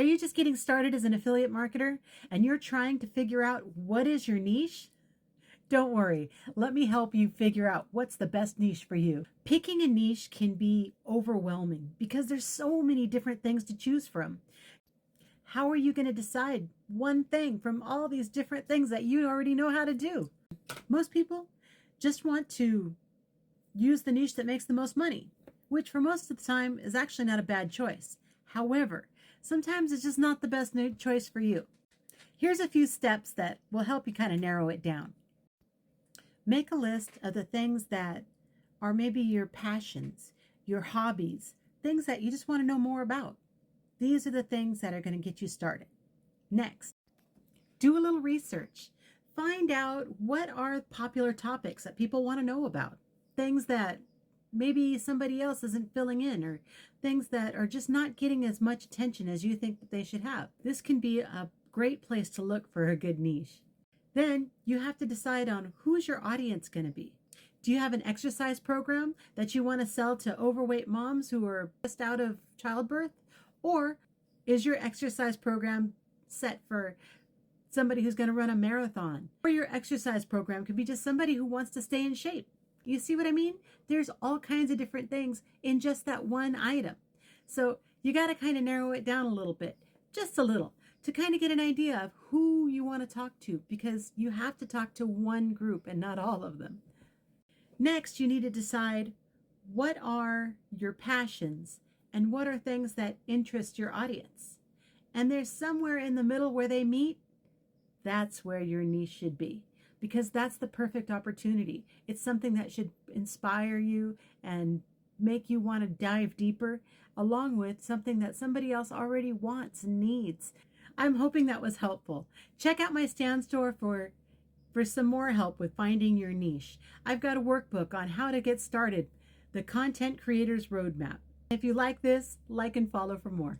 Are you just getting started as an affiliate marketer and you're trying to figure out what is your niche? Don't worry, let me help you figure out what's the best niche for you. Picking a niche can be overwhelming because there's so many different things to choose from. How are you going to decide one thing from all these different things that you already know how to do? Most people just want to use the niche that makes the most money, which for most of the time is actually not a bad choice. However, sometimes it's just not the best choice for you. Here's a few steps that will help you kind of narrow it down. Make a list of the things that are maybe your passions, your hobbies, things that you just want to know more about. These are the things that are going to get you started. Next, do a little research. Find out what are popular topics that people want to know about. Things that maybe somebody else isn't filling in, or things that are just not getting as much attention as you think that they should have. This can be a great place to look for a good niche. Then you have to decide on who's your audience going to be. Do you have an exercise program that you want to sell to overweight moms who are just out of childbirth? Or is your exercise program set for somebody who's going to run a marathon? Or your exercise program could be just somebody who wants to stay in shape. You see what I mean? There's all kinds of different things in just that one item. So you got to kind of narrow it down a little bit, just a little, to kind of get an idea of who you want to talk to, because you have to talk to one group and not all of them. Next, you need to decide what are your passions and what are things that interest your audience. And there's somewhere in the middle where they meet. That's where your niche should be, because that's the perfect opportunity. It's something that should inspire you and make you want to dive deeper, along with something that somebody else already wants and needs. I'm hoping that was helpful. Check out my Stan Store for some more help with finding your niche. I've got a workbook on how to get started, the Content Creators Roadmap. If you like this, like and follow for more.